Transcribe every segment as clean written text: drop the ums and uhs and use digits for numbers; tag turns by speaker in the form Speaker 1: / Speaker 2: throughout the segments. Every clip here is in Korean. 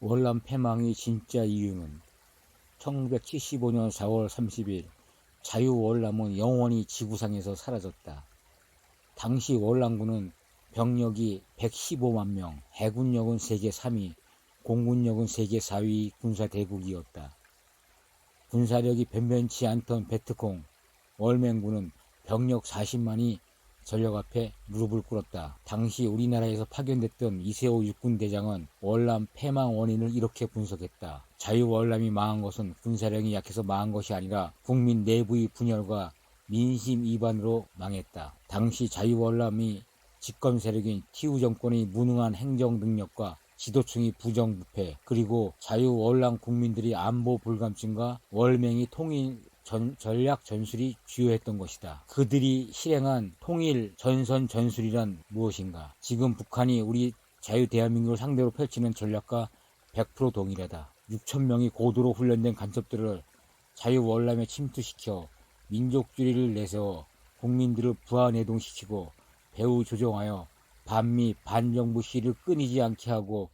Speaker 1: 월남 패망의 진짜 이유는 1975년 4월 30일 자유월남은 영원히 지구상에서 사라졌다. 당시 월남군은 병력이 115만 명, 해군력은 세계 3위, 공군력은 세계 4위 군사대국이었다. 군사력이 변변치 않던 베트콩, 월맹군은 병력 40만이 전력 앞에 무릎을 꿇었다. 당시 우리나라에서 파견됐던 이세호 육군대장은 월남 패망 원인을 이렇게 분석했다. 자유월남이 망한 것은 군사력이 약해서 망한 것이 아니라 국민 내부의 분열과 민심 이반으로 망했다. 당시 자유월남이 집권 세력인 티우 정권의 무능한 행정 능력과 지도층의 부정부패, 그리고 자유월남 국민들의 안보 불감증과 월맹이 통일 전략 전술이 주요했던 것이다. 그들이 실행한 통일 전선 전술이란 무엇인가? 지금 북한이 우리 자유 대한민국을 상대로 펼치는 전략과 100% 동일하다. 6,000명이 고도로 훈련된 간첩들을 자유월남에 침투시켜 민족주의를 내세워 국민들을 부하내동시키고 배후 조종하여 반미 반정부 시위를 끊이지 않게 하고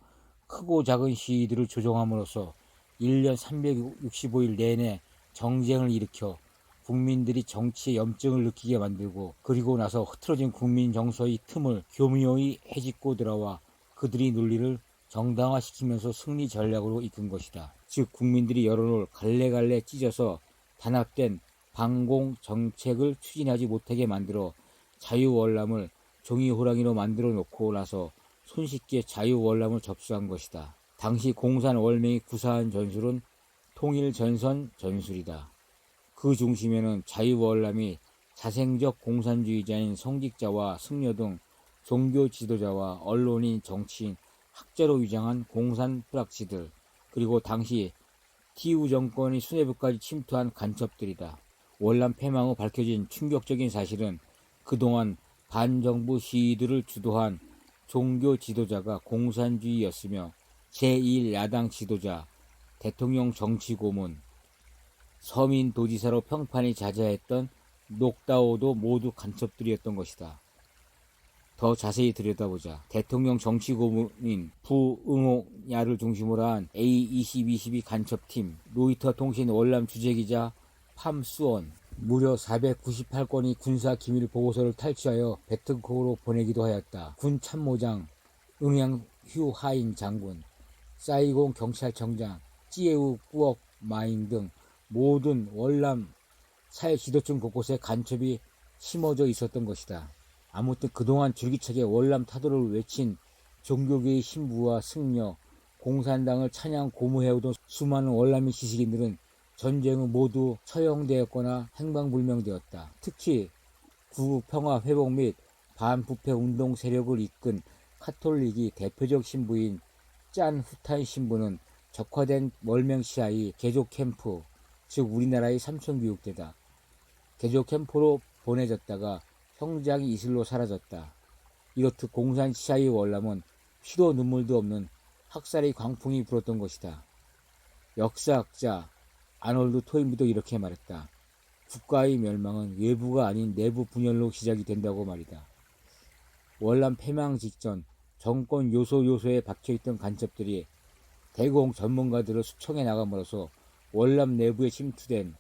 Speaker 1: 크고 작은 시위들을 조종함으로써 1년 365일 내내 정쟁을 일으켜 국민들이 정치에 염증을 느끼게 만들고, 그리고 나서 흐트러진 국민 정서의 틈을 교묘히 헤집고 들어와 그들의 논리를 정당화시키면서 승리 전략으로 이끈 것이다. 즉 국민들이 여론을 갈래갈래 찢어서 단합된 반공 정책을 추진하지 못하게 만들어 자유월남을 종이호랑이로 만들어 놓고 나서 손쉽게 자유월남을 접수한 것이다. 당시 공산 월맹이 구사한 전술은 통일전선 전술이다. 그 중심에는 자유월남이 자생적 공산주의자인 성직자와 승려 등 종교 지도자와 언론인, 정치인, 학자로 위장한 공산 뿌락치들, 그리고 당시 티우 정권이 수뇌부까지 침투한 간첩들이다. 월남 패망 후 밝혀진 충격적인 사실은 그동안 반정부 시위들을 주도한 종교 지도자가 공산주의였으며 제1야당 지도자, 대통령 정치고문, 서민도지사로 평판이 자자했던 녹다오도 모두 간첩들이었던 것이다. 더 자세히 들여다보자 대통령 정치고문인 부응호야를 중심으로 한 A2212 간첩팀, 로이터 통신 월남 주재기자 팜수원, 무려 498건의 군사기밀 보고서를 탈취하여 베트콩으로 보내기도 하였다. 군 참모장 응양휴 하인 장군, 사이공 경찰청장 찌에우 꾸억 마잉 등 모든 월남 사회 지도층 곳곳에 간첩이 심어져 있었던 것이다. 아무튼 그동안 줄기차게 월남 타도를 외친 종교계의 신부와 승려, 공산당을 찬양 고무해오던 수많은 월남의 지식인들은 전쟁 후 모두 처형되었거나 행방불명되었다. 특히 구국평화 회복 및 반부패 운동 세력을 이끈 카톨릭이 대표적 신부인 짠 후타이 신부는 적화된 월맹 시하의 개족 캠프, 즉 우리나라의 삼천교육대다. 개족 캠프로 보내졌다가 형장이 이슬로 사라졌다. 이렇듯 공산 시하의 월남은 피도 눈물도 없는 학살의 광풍이 불었던 것이다. 역사학자 아놀드 토인비도 이렇게 말했다. 국가의 멸망은 외부가 아닌 내부 분열로 시작이 된다고 말이다. 월남 패망 직전 정권 요소요소에 박혀있던 간첩들이 대공 전문가들을 수청해 나감으로써 월남 내부에 침투된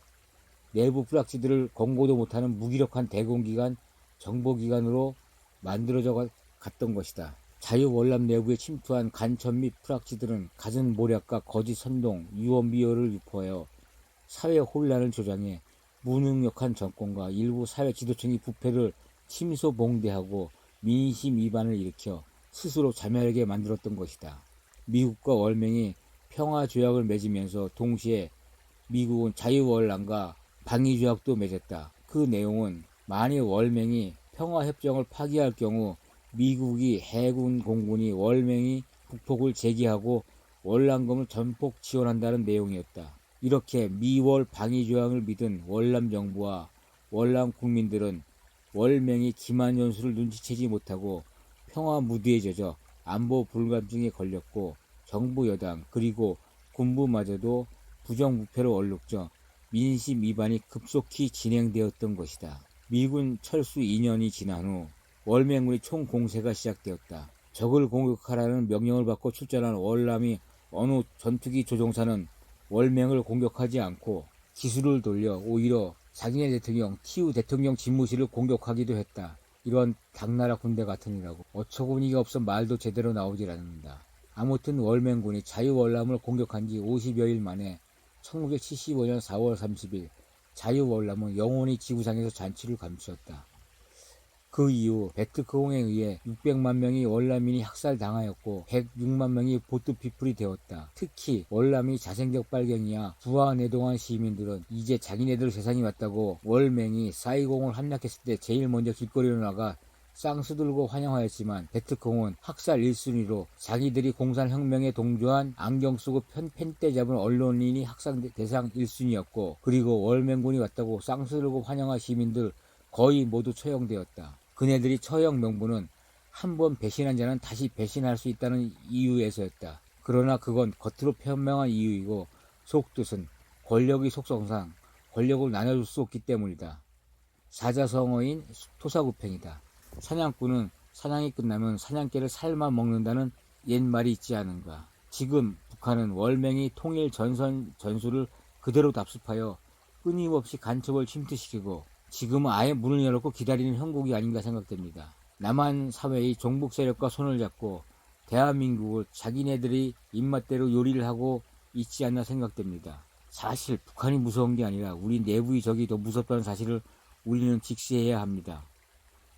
Speaker 1: 내부 불락지들을 권고도 못하는 무기력한 대공기관, 정보기관으로 만들어져 갔던 것이다. 자유월남 내부에 침투한 간첩 및 프락치들은 갖은 모략과 거짓 선동, 유언비어를 유포하여 사회 혼란을 조장해 무능력한 정권과 일부 사회 지도층의 부패를 침소봉대하고 민심 위반을 일으켜 스스로 자멸하게 만들었던 것이다. 미국과 월맹이 평화조약을 맺으면서 동시에 미국은 자유월남과 방위조약도 맺었다. 그 내용은 만일 월맹이 평화협정을 파기할 경우 미국이 해군 공군이 월맹이 북폭을 재개하고 월남군을 전폭 지원한다는 내용이었다. 이렇게 미월 방위조약을 믿은 월남 정부와 월남 국민들은 월맹이 기만연수를 눈치채지 못하고 평화 무드에 젖어 안보 불감증에 걸렸고, 정부 여당 그리고 군부마저도 부정부패로 얼룩져 민심 위반이 급속히 진행되었던 것이다. 미군 철수 2년이 지난 후 월맹군의 총공세가 시작되었다. 적을 공격하라는 명령을 받고 출전한 월남이 어느 전투기 조종사는 월맹을 공격하지 않고 기술을 돌려 오히려 자기네 대통령 티우 대통령 집무실을 공격하기도 했다. 이런 당나라 군대 같으니라고. 어처구니가 없어 말도 제대로 나오질 않는다. 아무튼 월맹군이 자유월남을 공격한 지 50여일 만에 1975년 4월 30일 자유월남은 영원히 지구상에서 잔치를 감추었다. 그 이후 베트크홍에 의해 600만 명의 월남민이 학살당하였고 106만 명이 보트피플이 되었다. 특히 월남이 자생적 빨갱이야 부하내동한 시민들은 이제 자기네들 세상이 왔다고 월맹이 사이공을 함락했을 때 제일 먼저 길거리로 나가 쌍수 들고 환영하였지만 베트콩은 학살 1순위로 자기들이 공산혁명에 동조한 안경 쓰고 펜대 잡은 언론인이 학살 대상 1순위였고 그리고 월맹군이 왔다고 쌍수 들고 환영한 시민들 거의 모두 처형되었다. 그네들이 처형 명분은 한 번 배신한 자는 다시 배신할 수 있다는 이유에서였다. 그러나 그건 겉으로 표명한 이유이고 속뜻은 권력의 속성상 권력을 나눠줄 수 없기 때문이다. 사자성어인 토사구팽이다. 사냥꾼은 사냥이 끝나면 사냥개를 삶아 먹는다는 옛말이 있지 않은가. 지금 북한은 월맹이 통일 전선 전술을 그대로 답습하여 끊임없이 간첩을 침투시키고 지금은 아예 문을 열었고 기다리는 형국이 아닌가 생각됩니다. 남한 사회의 종북 세력과 손을 잡고 대한민국을 자기네들이 입맛대로 요리를 하고 있지 않나 생각됩니다. 사실 북한이 무서운 게 아니라 우리 내부의 적이 더 무섭다는 사실을 우리는 직시해야 합니다.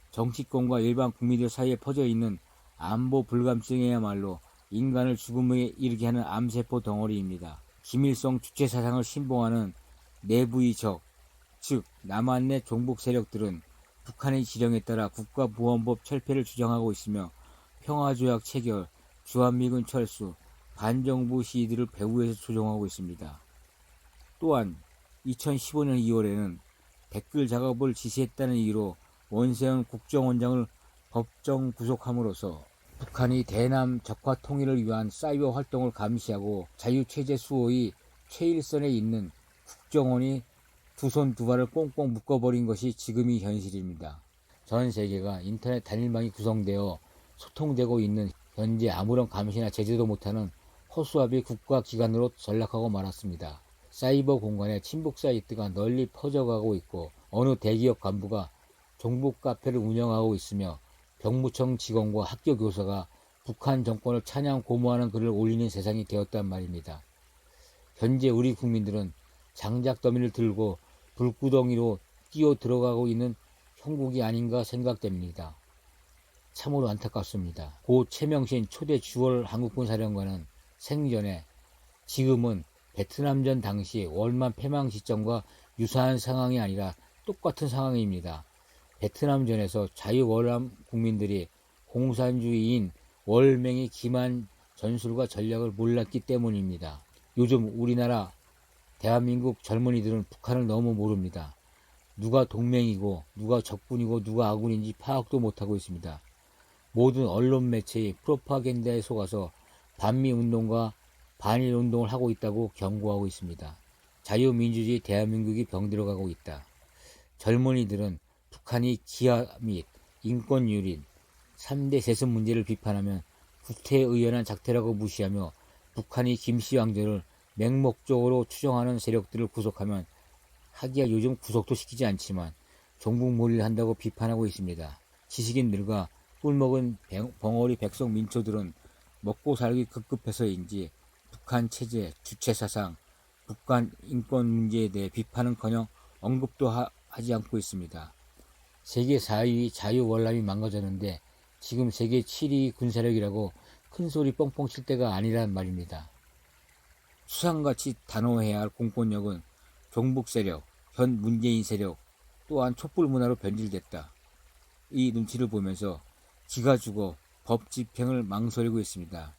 Speaker 1: 정치권과 일반 국민들 사이에 퍼져 있는 안보 불감증이야말로 인간을 죽음에 이르게 하는 암세포 덩어리입니다. 김일성 주체 사상을 신봉하는 내부의 적, 즉 남한 내 종북 세력들은 북한의 지령에 따라 국가보안법 철폐를 주장하고 있으며 평화조약 체결, 주한미군 철수, 반정부 시위들을 배후에서 조종하고 있습니다. 또한 2015년 2월에는 댓글 작업을 지시했다는 이유로 원세훈 국정원장을 법정 구속함으로써 북한이 대남 적화 통일을 위한 사이버 활동을 감시하고 자유체제 수호의 최일선에 있는 국정원이 두 손 두 발을 꽁꽁 묶어버린 것이 지금의 현실입니다. 전 세계가 인터넷 단일망이 구성되어 소통되고 있는 현재 아무런 감시나 제재도 못하는 허수아비 국가기관으로 전락하고 말았습니다. 사이버 공간에 친북 사이트가 널리 퍼져가고 있고 어느 대기업 간부가 종북 카페를 운영하고 있으며 병무청 직원과 학교 교사가 북한 정권을 찬양 고무하는 글을 올리는 세상이 되었단 말입니다. 현재 우리 국민들은 장작 더미를 들고 불구덩이로 뛰어 들어가고 있는 형국이 아닌가 생각됩니다. 참으로 안타깝습니다. 고 최명신 초대 주월 한국군 사령관은 생전에 지금은 베트남전 당시 월남 패망 시점과 유사한 상황이 아니라 똑같은 상황입니다. 베트남전에서 자유월남 국민들이 공산주의인 월맹의 기만 전술과 전략을 몰랐기 때문입니다. 요즘 우리나라 대한민국 젊은이들은 북한을 너무 모릅니다. 누가 동맹이고 누가 적군이고 누가 아군인지 파악도 못하고 있습니다. 모든 언론 매체의 프로파간다에 속아서 반미운동과 반일운동을 하고 있다고 경고하고 있습니다. 자유민주주의 대한민국이 병들어가고 있다. 젊은이들은 북한이 기아 및 인권 유린, 3대 세습 문제를 비판하면 구태의연한 작태라고 무시하며 북한이 김씨 왕조를 맹목적으로 추종하는 세력들을 구속하면 하기야 요즘 구속도 시키지 않지만 종북몰이를 한다고 비판하고 있습니다. 지식인들과 꿀먹은 벙어리 백성 민초들은 먹고 살기 급급해서인지 북한 체제, 주체 사상, 북한 인권 문제에 대해 비판은커녕 언급도 하지 않고 있습니다. 세계 4위 자유월남이 망가졌는데 지금 세계 7위 군사력이라고 큰소리 뻥뻥 칠 때가 아니란 말입니다. 수상같이 단호해야 할 공권력은 종북 세력, 현 문재인 세력 또한 촛불 문화로 변질됐다. 이 눈치를 보면서 기가 죽어 법 집행을 망설이고 있습니다.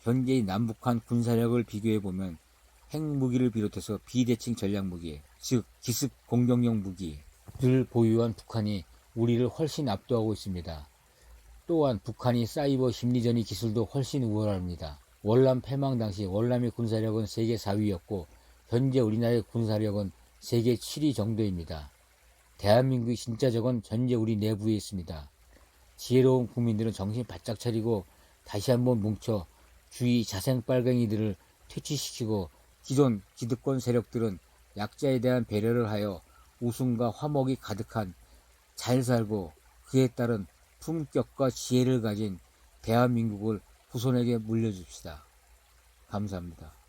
Speaker 1: 현재의 남북한 군사력을 비교해보면 핵무기를 비롯해서 비대칭 전략무기, 즉 기습 공격용 무기를 보유한 북한이 우리를 훨씬 압도하고 있습니다. 또한 북한이 사이버 심리전의 기술도 훨씬 우월합니다. 월남 패망 당시 월남의 군사력은 세계 4위였고 현재 우리나라의 군사력은 세계 7위 정도입니다. 대한민국의 진짜 적은 현재 우리 내부에 있습니다. 지혜로운 국민들은 정신 바짝 차리고 다시 한번 뭉쳐 주위 자생빨갱이들을 퇴치시키고 기존 기득권 세력들은 약자에 대한 배려를 하여 웃음과 화목이 가득한 잘 살고 그에 따른 품격과 지혜를 가진 대한민국을 후손에게 물려줍시다. 감사합니다.